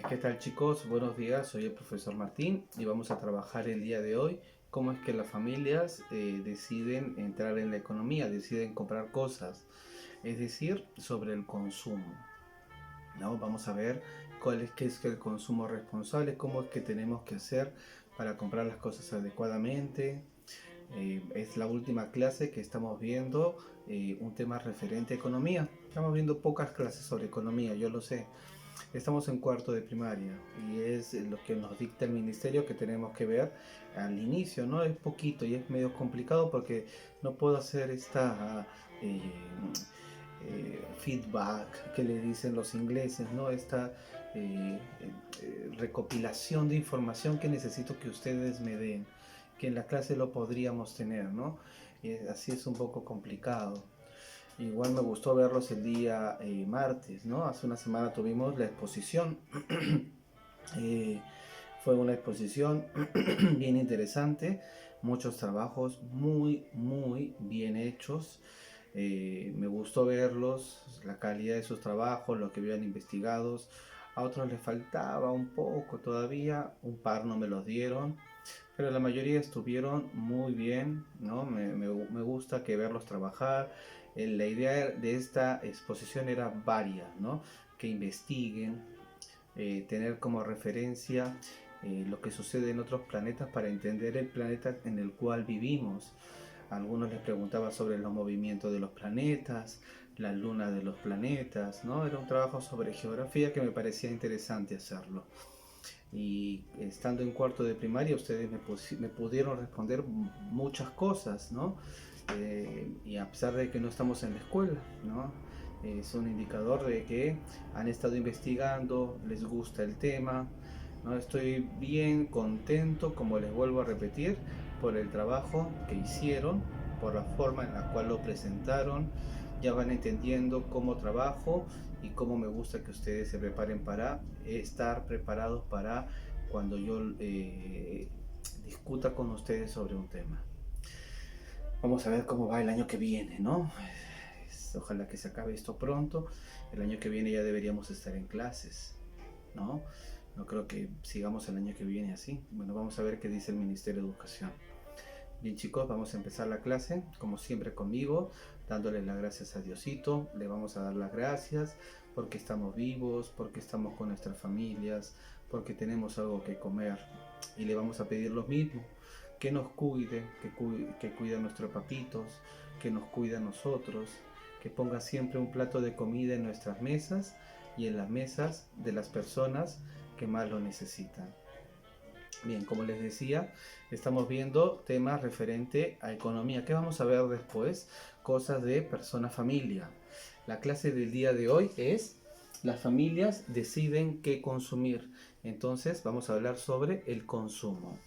¿Qué tal chicos? Buenos días, soy el profesor Martín y vamos a trabajar el día de hoy cómo es que las familias deciden entrar en la economía, deciden comprar cosas, es decir, sobre el consumo, ¿no? Vamos a ver qué es el consumo responsable, cómo es que tenemos que hacer para comprar las cosas adecuadamente. Es la última clase que estamos viendo un tema referente a economía. Estamos viendo pocas clases sobre economía, yo lo sé. Estamos en cuarto de primaria y es lo que nos dicta el ministerio que tenemos que ver al inicio, ¿no? Es poquito y es medio complicado porque no puedo hacer esta eh, feedback que le dicen los ingleses, ¿no? Esta recopilación de información que necesito que ustedes me den, que en la clase lo podríamos tener, ¿no? Así es un poco complicado. Igual me gustó verlos el día martes, ¿no? Hace una semana tuvimos la exposición. Eh, Fue una exposición bien interesante, muchos trabajos muy bien hechos. Me gustó verlos, la calidad de sus trabajos, lo que habían investigados. A otros les faltaba un poco todavía, un par no me los dieron, pero la mayoría estuvieron muy bien, ¿no? Me gusta que verlos trabajar. La idea de esta exposición era varias, ¿no? Que investiguen, tener como referencia lo que sucede en otros planetas para entender el planeta en el cual vivimos. A algunos les preguntaba sobre los movimientos de los planetas, la luna de los planetas, ¿no? Era un trabajo sobre geografía que me parecía interesante hacerlo. Y estando en cuarto de primaria, ustedes me pudieron responder muchas cosas, ¿no? Y a pesar de que no estamos en la escuela, ¿no? Es un indicador de que han estado investigando, les gusta el tema, ¿no? Estoy bien contento, como les vuelvo a repetir, por el trabajo que hicieron, por la forma en la cual lo presentaron. Ya van entendiendo cómo trabajo y cómo me gusta que ustedes se preparen para estar preparados para cuando yo discuta con ustedes sobre un tema. Vamos a ver cómo va el año que viene, ¿no? Ojalá que se acabe esto pronto. El año que viene ya deberíamos estar en clases, ¿no? No creo que sigamos el año que viene así. Bueno, vamos a ver qué dice el Ministerio de Educación. Bien chicos, vamos a empezar la clase, como siempre conmigo, dándole las gracias a Diosito. Le vamos a dar las gracias porque estamos vivos, porque estamos con nuestras familias, porque tenemos algo que comer. Y le vamos a pedir lo mismo, que nos cuide, que cuide a nuestros papitos, que nos cuide a nosotros, que ponga siempre un plato de comida en nuestras mesas y en las mesas de las personas que más lo necesitan. Bien, como les decía, estamos viendo temas referente a economía. ¿Qué vamos a ver después? Cosas de persona-familia. La clase del día de hoy es las familias deciden qué consumir. Entonces vamos a hablar sobre el consumo,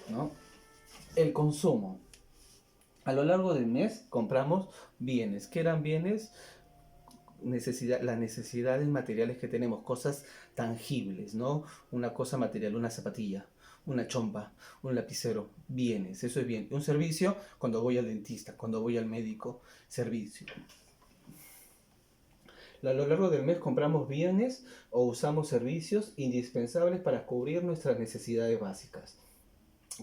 ¿no? El consumo. A lo largo del mes compramos bienes. ¿Qué eran bienes? Las necesidades materiales que tenemos, cosas tangibles, ¿no? Una cosa material, una zapatilla, una chompa, un lapicero, bienes, eso es bien. Un servicio, cuando voy al dentista, cuando voy al médico, servicio. A lo largo del mes compramos bienes o usamos servicios indispensables para cubrir nuestras necesidades básicas,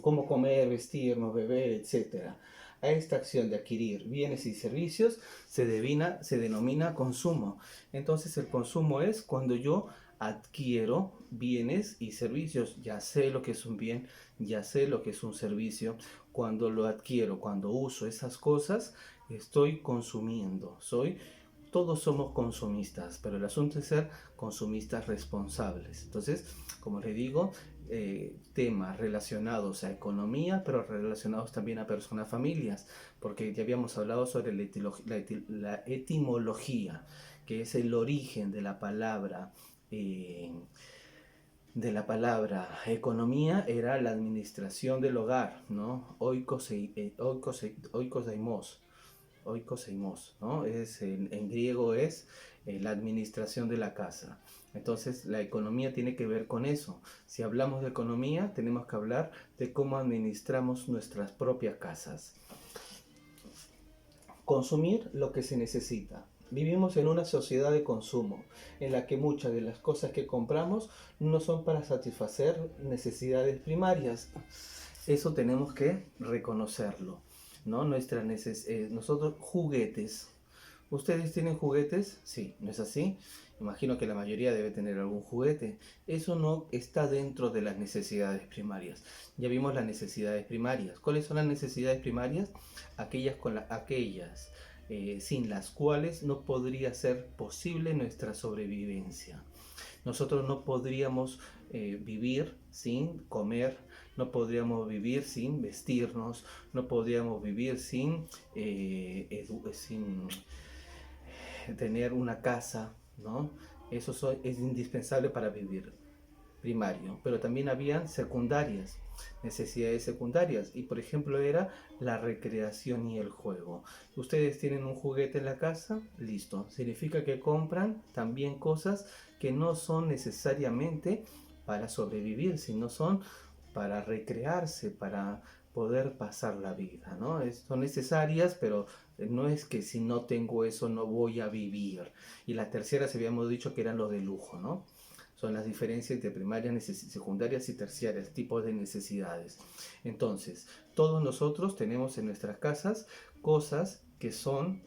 como comer, vestirnos, beber, etcétera. A esta acción de adquirir bienes y servicios se denomina consumo. Entonces el consumo es cuando yo adquiero bienes y servicios. Ya sé lo que es un bien, ya sé lo que es un servicio. Cuando lo adquiero, cuando uso esas cosas, estoy consumiendo. Todos somos consumistas, pero el asunto es ser consumistas responsables. Entonces, como les digo, temas relacionados a economía, pero relacionados también a personas, familias, porque ya habíamos hablado sobre la etimología, que es el origen de la palabra economía, era la administración del hogar, ¿no? Oikoseimos, ¿no? En griego es la administración de la casa. Entonces, la economía tiene que ver con eso. Si hablamos de economía, tenemos que hablar de cómo administramos nuestras propias casas. Consumir lo que se necesita. Vivimos en una sociedad de consumo, en la que muchas de las cosas que compramos no son para satisfacer necesidades primarias. Eso tenemos que reconocerlo, ¿no? Nosotros, juguetes. ¿Ustedes tienen juguetes? Sí, ¿no es así? Imagino que la mayoría debe tener algún juguete. Eso no está dentro de las necesidades primarias. Ya vimos las necesidades primarias. ¿Cuáles son las necesidades primarias? Aquellas sin las cuales no podría ser posible nuestra sobrevivencia. Nosotros no podríamos vivir sin comer, no podríamos vivir sin vestirnos, no podríamos vivir sin tener una casa, ¿no? Es indispensable para vivir, primario, pero también habían secundarias, necesidades secundarias, y por ejemplo era la recreación y el juego. Ustedes tienen un juguete en la casa, listo, significa que compran también cosas que no son necesariamente para sobrevivir, sino son para recrearse, para poder pasar la vida, ¿no? Son necesarias, pero no es que si no tengo eso no voy a vivir. Y las terceras habíamos dicho que eran los de lujo, ¿no? Son las diferencias entre primarias, secundarias y terciarias, tipos de necesidades. Entonces, todos nosotros tenemos en nuestras casas cosas que son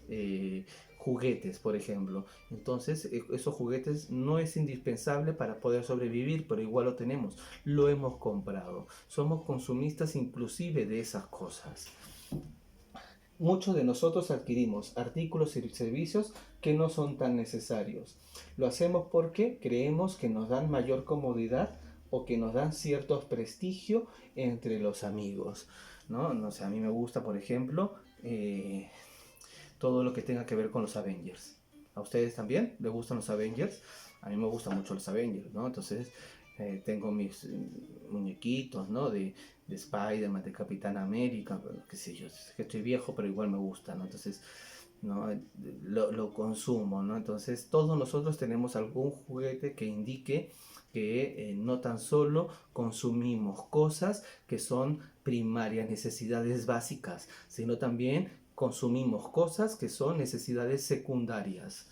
juguetes, por ejemplo. Entonces, esos juguetes no es indispensable para poder sobrevivir, pero igual lo tenemos, lo hemos comprado. Somos consumistas inclusive de esas cosas. Muchos de nosotros adquirimos artículos y servicios que no son tan necesarios. Lo hacemos porque creemos que nos dan mayor comodidad o que nos dan cierto prestigio entre los amigos, ¿no? No sé, a mí me gusta, por ejemplo, todo lo que tenga que ver con los Avengers. ¿A ustedes también les gustan los Avengers? A mí me gustan mucho los Avengers, ¿no? Entonces tengo mis muñequitos, ¿no? De Spider-Man, de Capitán América, bueno, qué sé yo, es que estoy viejo, pero igual me gusta, ¿no? Entonces, ¿no? Lo consumo, ¿no? Entonces, todos nosotros tenemos algún juguete que indique que no tan solo consumimos cosas que son primarias, necesidades básicas, sino también consumimos cosas que son necesidades secundarias.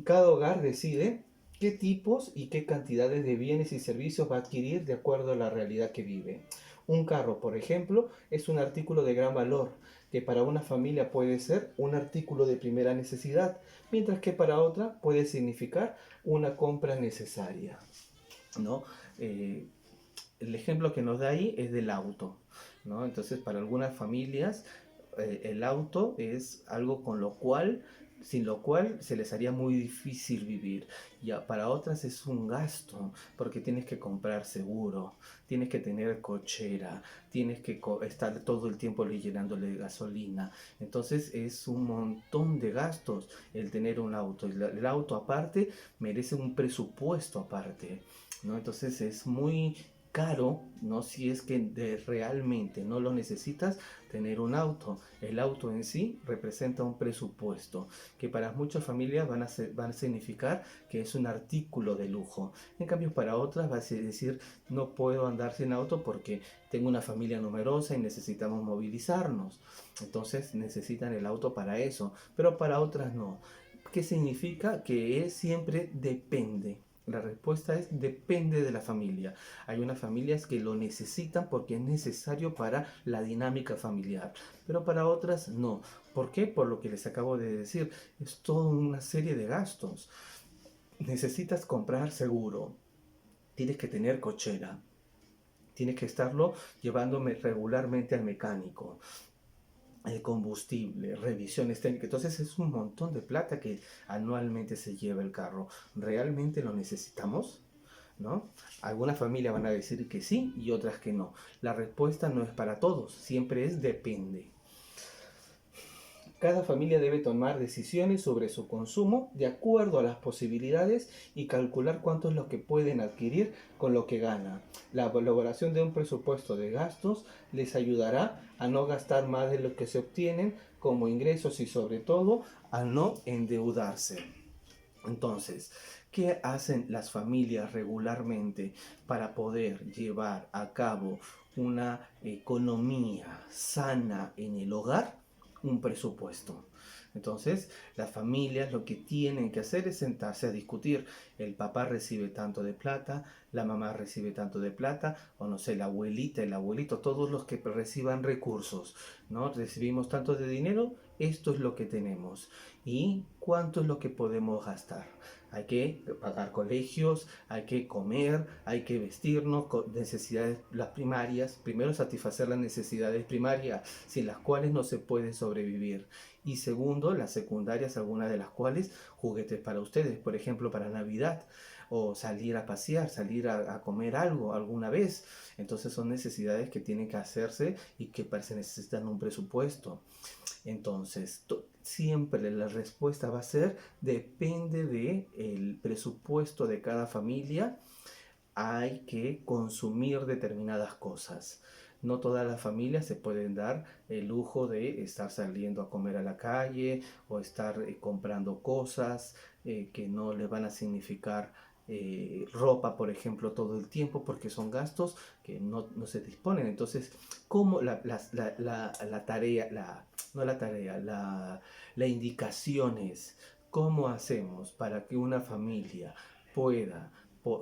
Cada hogar decide qué tipos y qué cantidades de bienes y servicios va a adquirir de acuerdo a la realidad que vive. Un carro, por ejemplo, es un artículo de gran valor, que para una familia puede ser un artículo de primera necesidad, mientras que para otra puede significar una compra necesaria, ¿no? El ejemplo que nos da ahí es del auto, ¿no? Entonces, para algunas familias, el auto es algo sin lo cual se les haría muy difícil vivir. Ya para otras es un gasto, porque tienes que comprar seguro, tienes que tener cochera, tienes que estar todo el tiempo llenándole gasolina. Entonces es un montón de gastos el tener un auto. El auto aparte merece un presupuesto aparte, ¿no? Entonces es muy caro, ¿no? Si es que realmente no lo necesitas, tener un auto. El auto en sí representa un presupuesto que para muchas familias van a significar que es un artículo de lujo. En cambio, para otras va a decir, no puedo andar sin auto porque tengo una familia numerosa y necesitamos movilizarnos. Entonces necesitan el auto para eso, pero para otras no. ¿Qué significa? Que es siempre depende. La respuesta es depende de la familia. Hay unas familias que lo necesitan porque es necesario para la dinámica familiar, pero para otras no. ¿Por qué? Por lo que les acabo de decir. Es toda una serie de gastos. Necesitas comprar seguro, tienes que tener cochera, tienes que estarlo llevándome regularmente al mecánico, el combustible, revisiones técnicas. Entonces es un montón de plata que anualmente se lleva el carro. ¿Realmente lo necesitamos? ¿No? Algunas familias van a decir que sí y otras que no. La respuesta no es para todos, siempre es depende. Cada familia debe tomar decisiones sobre su consumo de acuerdo a las posibilidades y calcular cuánto es lo que pueden adquirir con lo que ganan. La elaboración de un presupuesto de gastos les ayudará a no gastar más de lo que se obtienen como ingresos y sobre todo a no endeudarse. Entonces, ¿qué hacen las familias regularmente para poder llevar a cabo una economía sana en el hogar? Un presupuesto. Entonces, las familias lo que tienen que hacer es sentarse a discutir. El papá recibe tanto de plata, la mamá recibe tanto de plata, o no sé, la abuelita, el abuelito, todos los que reciban recursos, ¿no? Recibimos tanto de dinero, esto es lo que tenemos. ¿Y cuánto es lo que podemos gastar? Hay que pagar colegios, hay que comer, hay que vestirnos con necesidades las primarias. Primero satisfacer las necesidades primarias, sin las cuales no se puede sobrevivir. Y segundo, las secundarias, algunas de las cuales juguetes para ustedes, por ejemplo, para Navidad, o salir a pasear, salir a comer algo alguna vez. Entonces son necesidades que tienen que hacerse y que se necesitan un presupuesto. Entonces, siempre la respuesta va a ser, depende del presupuesto de cada familia, hay que consumir determinadas cosas. No todas las familias se pueden dar el lujo de estar saliendo a comer a la calle o estar comprando cosas que no les van a significar ropa, por ejemplo, todo el tiempo, porque son gastos que no se disponen. Entonces, ¿cómo la tarea, no la tarea, la indicación es cómo hacemos para que una familia pueda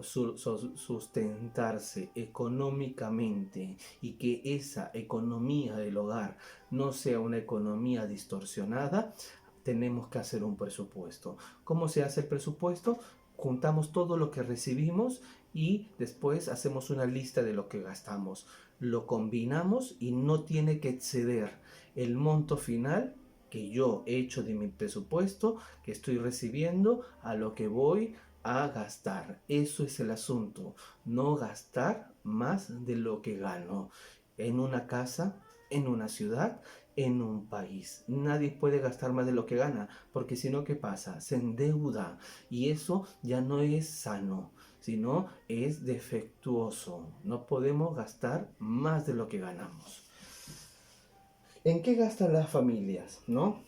sustentarse económicamente y que esa economía del hogar no sea una economía distorsionada? Tenemos que hacer un presupuesto. ¿Cómo se hace el presupuesto? Juntamos todo lo que recibimos y después hacemos una lista de lo que gastamos. Lo combinamos y no tiene que exceder el monto final que yo he hecho de mi presupuesto, que estoy recibiendo, a lo que voy a gastar. Eso es el asunto. No gastar más de lo que gano. En una casa, en una ciudad, en un país. Nadie puede gastar más de lo que gana, porque si no, ¿qué pasa? Se endeuda y eso ya no es sano, sino es defectuoso. No podemos gastar más de lo que ganamos. ¿En qué gastan las familias, no?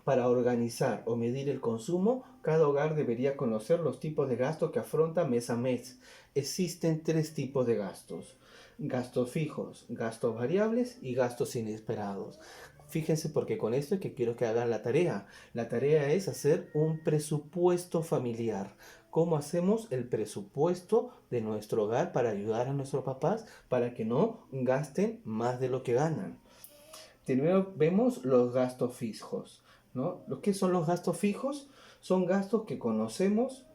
Para organizar o medir el consumo, cada hogar debería conocer los tipos de gastos que afronta mes a mes. Existen tres tipos de gastos: gastos fijos, gastos variables y gastos inesperados. Fíjense, porque con esto es que quiero que hagan la tarea. La tarea es hacer un presupuesto familiar. ¿Cómo hacemos el presupuesto de nuestro hogar para ayudar a nuestros papás para que no gasten más de lo que ganan? Primero vemos los gastos fijos, ¿no? ¿Qué son los gastos fijos? Son gastos que conocemos,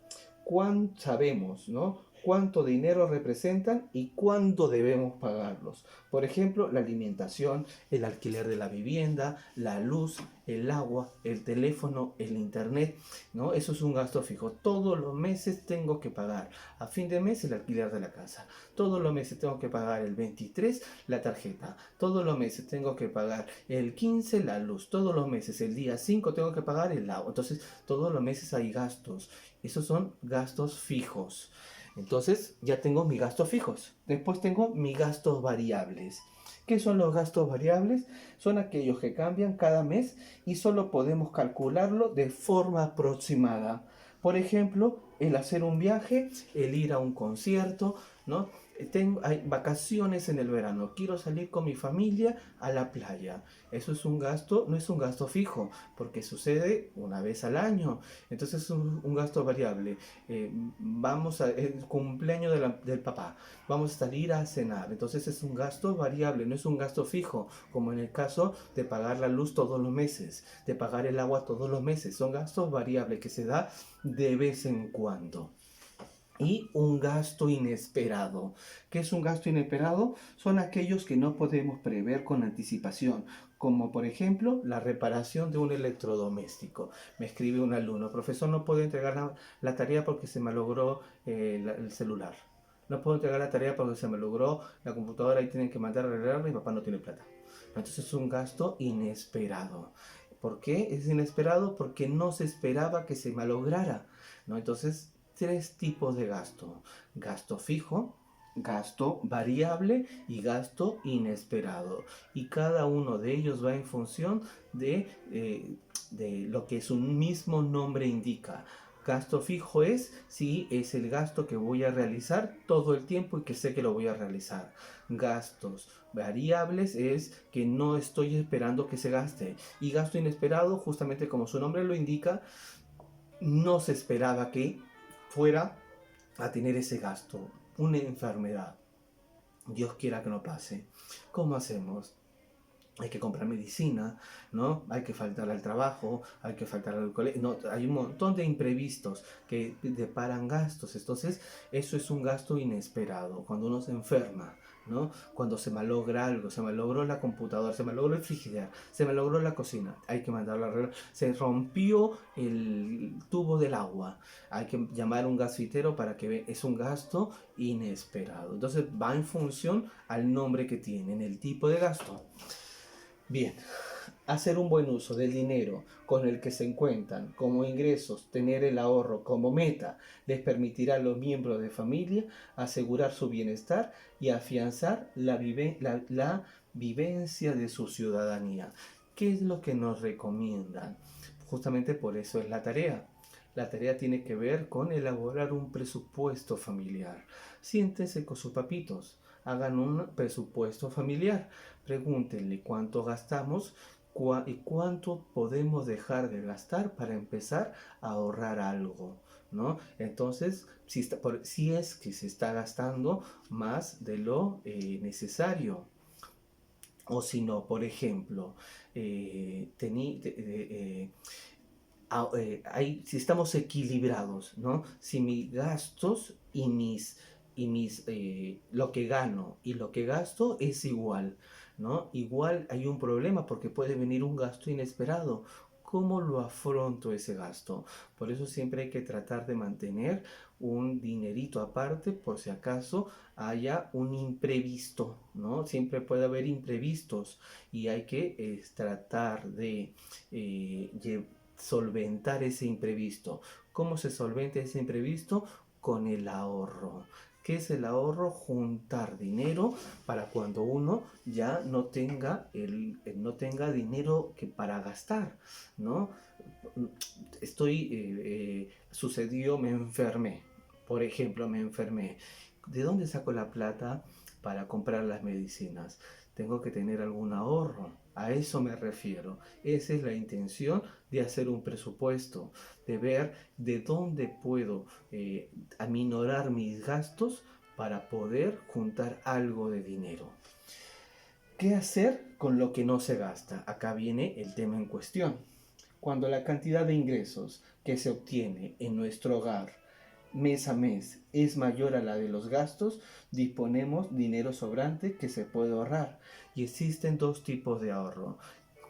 sabemos, ¿no? Cuánto dinero representan y cuándo debemos pagarlos. Por ejemplo, la alimentación, el alquiler de la vivienda, la luz, el agua, el teléfono, el internet, ¿no? Eso es un gasto fijo. Todos los meses tengo que pagar. A fin de mes el alquiler de la casa. Todos los meses tengo que pagar el 23 la tarjeta. Todos los meses tengo que pagar el 15 la luz. Todos los meses, el día 5 tengo que pagar el agua. Entonces, todos los meses hay gastos. Esos son gastos fijos. Entonces ya tengo mis gastos fijos. Después tengo mis gastos variables. ¿Qué son los gastos variables? Son aquellos que cambian cada mes y solo podemos calcularlo de forma aproximada. Por ejemplo, el hacer un viaje, el ir a un concierto, ¿no? Hay vacaciones en el verano, quiero salir con mi familia a la playa. Eso es un gasto, no es un gasto fijo, porque sucede una vez al año. Entonces es un gasto variable. Vamos a el cumpleaños del papá, vamos a salir a cenar. Entonces es un gasto variable, no es un gasto fijo, como en el caso de pagar la luz todos los meses, de pagar el agua todos los meses. Son gastos variables que se da de vez en cuando. Y un gasto inesperado. ¿Qué es un gasto inesperado? Son aquellos que no podemos prever con anticipación, como por ejemplo la reparación de un electrodoméstico. Me escribe un alumno: profesor, no puedo entregar la tarea porque se me logró el celular. No puedo entregar la tarea porque se me logró la computadora y tienen que mandar a arreglarla y papá no tiene plata. Entonces es un gasto inesperado. ¿Por qué es inesperado? Porque no se esperaba que se malograra, ¿no? Entonces, tres tipos de gasto: gasto fijo, gasto variable y gasto inesperado. Y cada uno de ellos va en función de lo que su mismo nombre indica. Gasto fijo es si es el gasto que voy a realizar todo el tiempo y que sé que lo voy a realizar. Gastos variables es que no estoy esperando que se gaste. Y gasto inesperado, justamente como su nombre lo indica, no se esperaba que fuera a tener ese gasto. Una enfermedad. Dios quiera que no pase. ¿Cómo hacemos? Hay que comprar medicina, ¿no? Hay que faltar al trabajo, hay que faltar al colegio. No, hay un montón de imprevistos que deparan gastos. Entonces, eso es un gasto inesperado. Cuando uno se enferma, ¿no? Cuando se malogra algo, se malogró la computadora, se malogró el frigider, se malogró la cocina, hay que mandarlo a arreglar. Se rompió el tubo del agua, hay que llamar a un gasfitero para que vea. Es un gasto inesperado. Entonces, va en función al nombre que tiene, en el tipo de gasto. Bien, hacer un buen uso del dinero con el que se encuentran como ingresos, tener el ahorro como meta, les permitirá a los miembros de familia asegurar su bienestar y afianzar la vivencia de su ciudadanía. ¿Qué es lo que nos recomiendan? Justamente por eso es la tarea. La tarea tiene que ver con elaborar un presupuesto familiar. Siéntense con sus papitos, hagan un presupuesto familiar. Pregúntenle cuánto gastamos y cuánto podemos dejar de gastar para empezar a ahorrar algo, ¿no? Entonces, si es que se está gastando más de lo necesario, o si no, por ejemplo, si estamos equilibrados, ¿no? Si mis gastos lo que gano y lo que gasto es igual, ¿no? Igual hay un problema porque puede venir un gasto inesperado. ¿Cómo lo afronto ese gasto? Por eso siempre hay que tratar de mantener un dinerito aparte por si acaso haya un imprevisto, ¿no? Siempre puede haber imprevistos y hay que tratar de solventar ese imprevisto. ¿Cómo se solventa ese imprevisto? Con el ahorro. ¿Qué es el ahorro? Juntar dinero para cuando uno ya no tenga, no tenga dinero que para gastar, ¿no? Sucedió, me enfermé. Por ejemplo, me enfermé. ¿De dónde saco la plata para comprar las medicinas? Tengo que tener algún ahorro. A eso me refiero. Esa es la intención de hacer un presupuesto, de ver de dónde puedo aminorar mis gastos para poder juntar algo de dinero. ¿Qué hacer con lo que no se gasta? Acá viene el tema en cuestión. Cuando la cantidad de ingresos que se obtiene en nuestro hogar mes a mes es mayor a la de los gastos, disponemos dinero sobrante que se puede ahorrar. Y existen dos tipos de ahorro.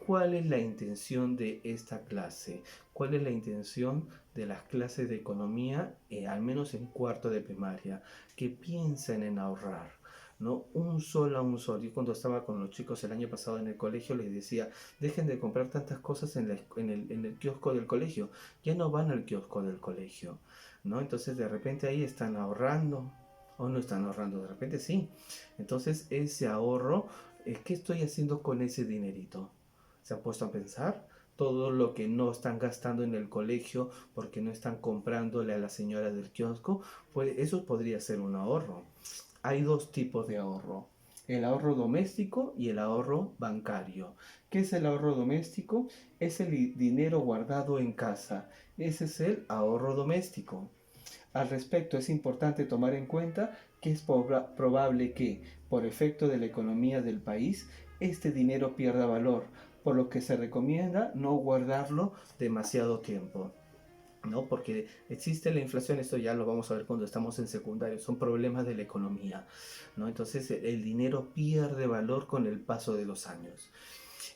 ¿Cuál es la intención de esta clase? ¿Cuál es la intención de las clases de economía, al menos en cuarto de primaria? Que piensen en ahorrar. ¿No? Un sol a un sol. Yo cuando estaba con los chicos el año pasado en el colegio les decía, dejen de comprar tantas cosas en el kiosco del colegio. Ya no van al kiosco del colegio, ¿no? Entonces de repente ahí están ahorrando o no están ahorrando, de repente sí. Entonces ese ahorro, ¿qué estoy haciendo con ese dinerito? ¿Se han puesto a pensar? Todo lo que no están gastando en el colegio porque no están comprándole a la señora del kiosco, pues eso podría ser un ahorro. Hay dos tipos de ahorro, el ahorro doméstico y el ahorro bancario. ¿Qué es el ahorro doméstico? Es el dinero guardado en casa. Ese es el ahorro doméstico. Al respecto, es importante tomar en cuenta que es probable que, por efecto de la economía del país, este dinero pierda valor, por lo que se recomienda no guardarlo demasiado tiempo, ¿no? Porque existe la inflación, esto ya lo vamos a ver cuando estamos en secundario, son problemas de la economía, ¿no? Entonces el dinero pierde valor con el paso de los años.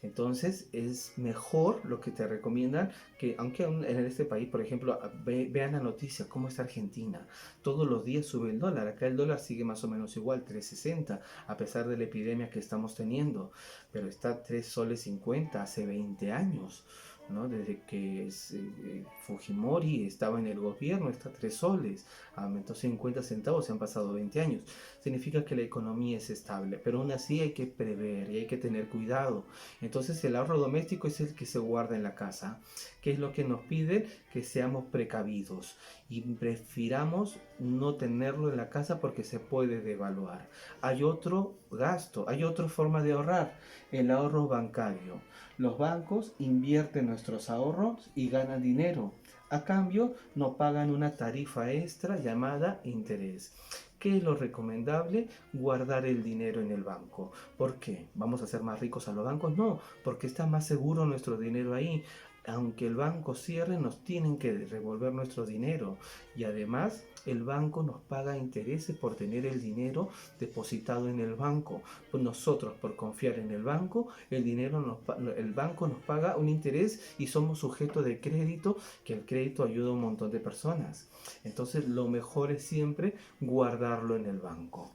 Entonces es mejor lo que te recomiendan que, aunque en este país, por ejemplo, vean la noticia, cómo está Argentina, todos los días sube el dólar, acá el dólar sigue más o menos igual, 3.60, a pesar de la epidemia que estamos teniendo, pero está 3 soles 50 hace 20 años. ¿No? Desde que Fujimori estaba en el gobierno, está 3 soles, aumentó 50 centavos, se han pasado 20 años. Significa que la economía es estable, pero aún así hay que prever y hay que tener cuidado. Entonces el ahorro doméstico es el que se guarda en la casa. ¿Qué es lo que nos pide? Que seamos precavidos y prefiramos no tenerlo en la casa porque se puede devaluar. Hay otro gasto, hay otra forma de ahorrar, el ahorro bancario. Los bancos invierten nuestros ahorros y ganan dinero. A cambio, nos pagan una tarifa extra llamada interés. ¿Qué es lo recomendable? Guardar el dinero en el banco. ¿Por qué? ¿Vamos a ser más ricos a los bancos? No, porque está más seguro nuestro dinero ahí. Aunque el banco cierre, nos tienen que devolver nuestro dinero. Y además, el banco nos paga intereses por tener el dinero depositado en el banco. Pues nosotros, por confiar en el banco, el banco nos paga un interés y somos sujetos de crédito, que el crédito ayuda a un montón de personas. Entonces, lo mejor es siempre guardarlo en el banco.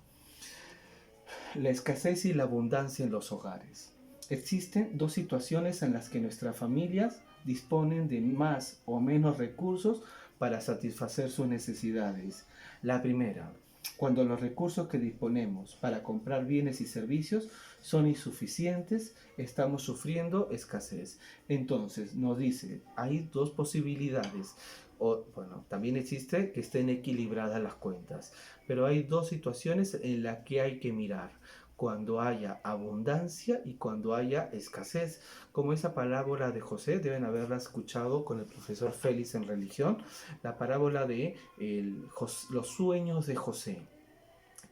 La escasez y la abundancia en los hogares. Existen dos situaciones en las que nuestras familias disponen de más o menos recursos para satisfacer sus necesidades. La primera, cuando los recursos que disponemos para comprar bienes y servicios son insuficientes, estamos sufriendo escasez. Entonces nos dice, hay dos posibilidades. También existe que estén equilibradas las cuentas, pero hay dos situaciones en las que hay que mirar: cuando haya abundancia y cuando haya escasez. Como esa parábola de José, deben haberla escuchado con el profesor Félix en religión, la parábola de los sueños de José.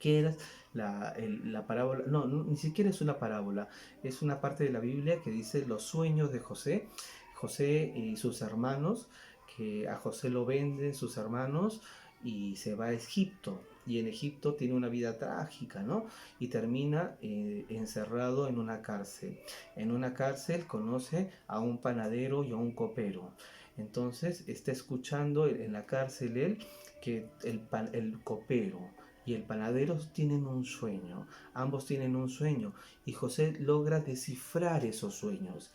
Que era la parábola, no, ni siquiera es una parábola, es una parte de la Biblia que dice los sueños de José. José y sus hermanos, que a José lo venden sus hermanos y se va a Egipto. Y en Egipto tiene una vida trágica, ¿no? Y termina encerrado en una cárcel. En una cárcel conoce a un panadero y a un copero. Entonces está escuchando en la cárcel él que el copero y el panadero tienen un sueño, ambos tienen un sueño, y José logra descifrar esos sueños,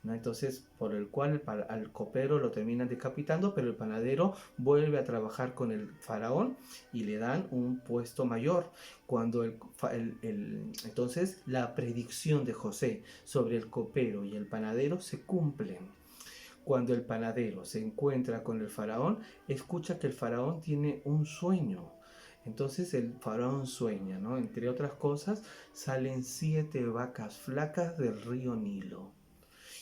¿no? Entonces, por el cual al copero lo terminan decapitando, pero el panadero vuelve a trabajar con el faraón y le dan un puesto mayor. Cuando entonces la predicción de José sobre el copero y el panadero se cumplen. Cuando el panadero se encuentra con el faraón, escucha que el faraón tiene un sueño. Entonces el faraón sueña, ¿no? Entre otras cosas, salen 7 vacas flacas del río Nilo.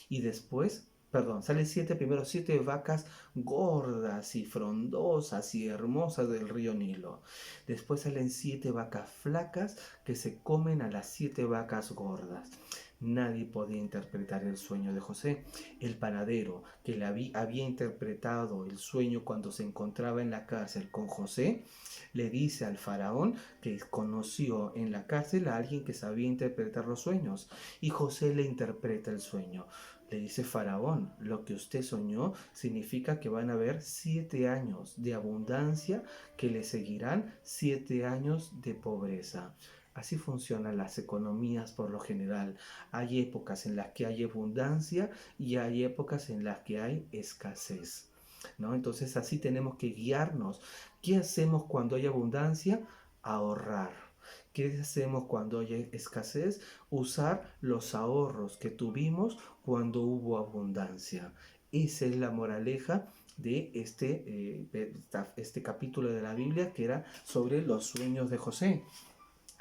Y después, perdón, salen primero 7 vacas gordas y frondosas y hermosas del río Nilo. Después salen 7 vacas flacas que se comen a las 7 vacas gordas. Nadie podía interpretar el sueño de José. El panadero, que le había interpretado el sueño cuando se encontraba en la cárcel con José, le dice al faraón que conoció en la cárcel a alguien que sabía interpretar los sueños. Y José le interpreta el sueño. Le dice: faraón, lo que usted soñó significa que van a haber 7 años de abundancia que le seguirán 7 años de pobreza. Así funcionan las economías por lo general. Hay épocas en las que hay abundancia y hay épocas en las que hay escasez, ¿no? Entonces así tenemos que guiarnos. ¿Qué hacemos cuando hay abundancia? Ahorrar. ¿Qué hacemos cuando hay escasez? Usar los ahorros que tuvimos cuando hubo abundancia. Esa es la moraleja de este capítulo de la Biblia, que era sobre los sueños de José.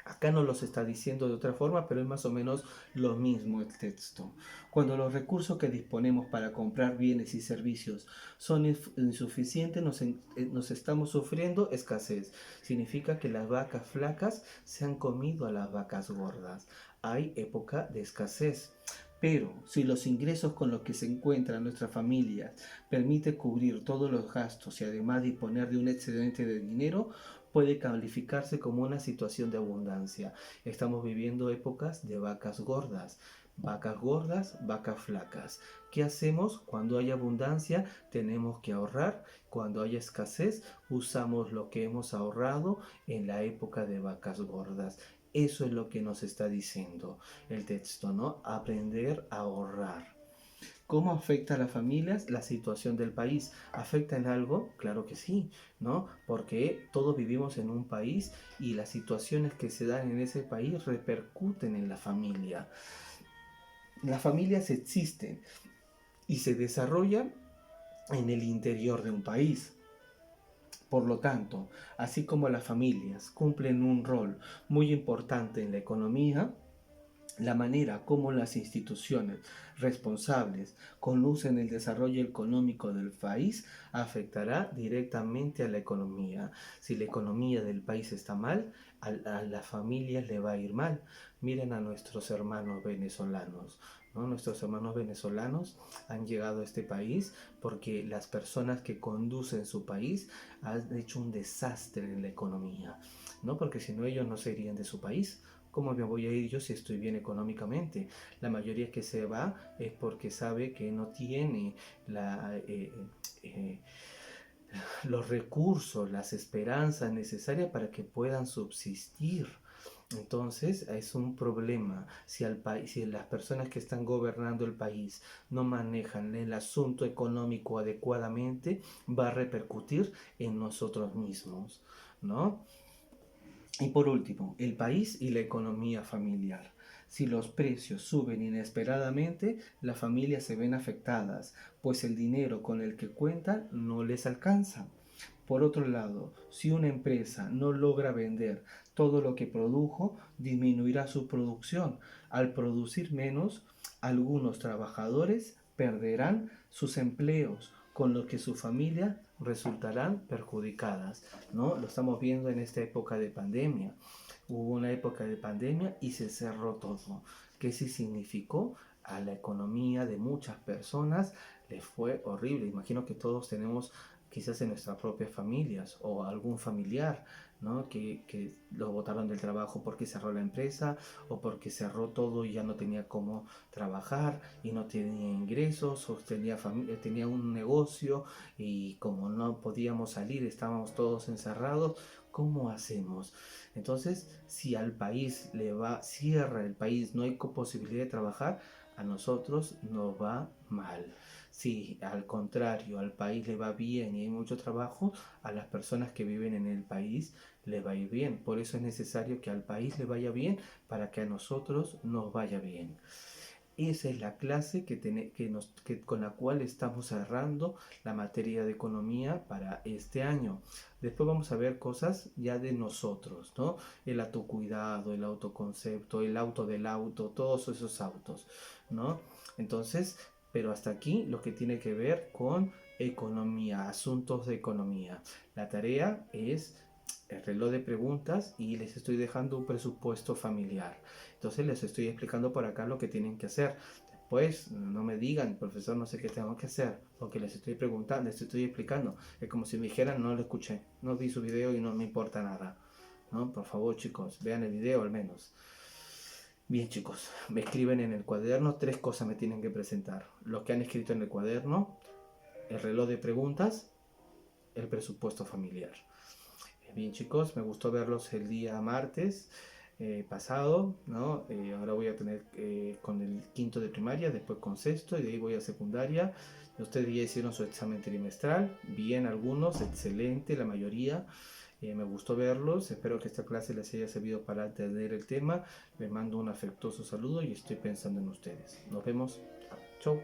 Acá no los está diciendo de otra forma, pero es más o menos lo mismo el texto. Cuando los recursos que disponemos para comprar bienes y servicios son insuficientes, nos estamos sufriendo escasez. Significa que las vacas flacas se han comido a las vacas gordas. Hay época de escasez. Pero si los ingresos con los que se encuentran nuestras familias permite cubrir todos los gastos y además disponer de un excedente de dinero, puede calificarse como una situación de abundancia. Estamos viviendo épocas de vacas gordas, vacas flacas. ¿Qué hacemos? Cuando hay abundancia tenemos que ahorrar. Cuando hay escasez usamos lo que hemos ahorrado en la época de vacas gordas. Eso es lo que nos está diciendo el texto, ¿no? Aprender a ahorrar. ¿Cómo afecta a las familias la situación del país? ¿Afecta en algo? Claro que sí, ¿no? Porque todos vivimos en un país y las situaciones que se dan en ese país repercuten en la familia. Las familias existen y se desarrollan en el interior de un país. Por lo tanto, así como las familias cumplen un rol muy importante en la economía, la manera como las instituciones responsables conducen el desarrollo económico del país afectará directamente a la economía. Si la economía del país está mal, a las familias le va a ir mal. Miren a nuestros hermanos venezolanos. ¿No? Nuestros hermanos venezolanos han llegado a este país porque las personas que conducen su país han hecho un desastre en la economía, ¿no? Porque si no ellos no se irían de su país. ¿Cómo me voy a ir yo si estoy bien económicamente? La mayoría que se va es porque sabe que no tiene eh, los recursos, las esperanzas necesarias para que puedan subsistir. Entonces es un problema si las personas que están gobernando el país no manejan el asunto económico adecuadamente, va a repercutir en nosotros mismos, ¿no? Y por último, el país y la economía familiar. Si los precios suben inesperadamente, las familias se ven afectadas, pues el dinero con el que cuentan no les alcanza. Por otro lado, si una empresa no logra vender todo lo que produjo, disminuirá su producción. Al producir menos, algunos trabajadores perderán sus empleos, con lo que su familia resultarán perjudicadas, ¿no? Lo estamos viendo en esta época de pandemia. Hubo una época de pandemia y se cerró todo. ¿Qué sí significó? A la economía de muchas personas les fue horrible. Imagino que todos tenemos quizás en nuestras propias familias o algún familiar, ¿no? Que lo botaron del trabajo porque cerró la empresa o porque cerró todo y ya no tenía cómo trabajar y no tenía ingresos o tenía un negocio y como no podíamos salir, estábamos todos encerrados. ¿Cómo hacemos? Entonces, si al país cierra el país, no hay posibilidad de trabajar, a nosotros nos va mal. Si al contrario al país le va bien y hay mucho trabajo, a las personas que viven en el país le va a ir bien. Por eso es necesario que al país le vaya bien para que a nosotros nos vaya bien. Esa es la clase con la cual estamos cerrando la materia de economía para este año. Después vamos a ver cosas ya de nosotros, ¿no? El autocuidado, el autoconcepto, el auto del auto, todos esos autos, ¿no? Entonces, pero hasta aquí lo que tiene que ver con economía, asuntos de economía. La tarea es el reloj de preguntas y les estoy dejando un presupuesto familiar. Entonces les estoy explicando por acá lo que tienen que hacer. Después no me digan, profesor, no sé qué tengo que hacer, porque les estoy preguntando, les estoy explicando. Es como si me dijeran, no lo escuché, no vi su video y no me importa nada. ¿No? Por favor, chicos, vean el video al menos. Bien, chicos, me escriben en el cuaderno, 3 cosas me tienen que presentar. Lo que han escrito en el cuaderno, el reloj de preguntas, el presupuesto familiar. Bien, chicos, me gustó verlos el día martes pasado, ¿no? Ahora voy a tener con el quinto de primaria, después con sexto y de ahí voy a secundaria. Ustedes ya hicieron su examen trimestral, bien algunos, excelente, la mayoría. Me gustó verlos, espero que esta clase les haya servido para entender el tema. Les mando un afectuoso saludo y estoy pensando en ustedes. Nos vemos. Chau.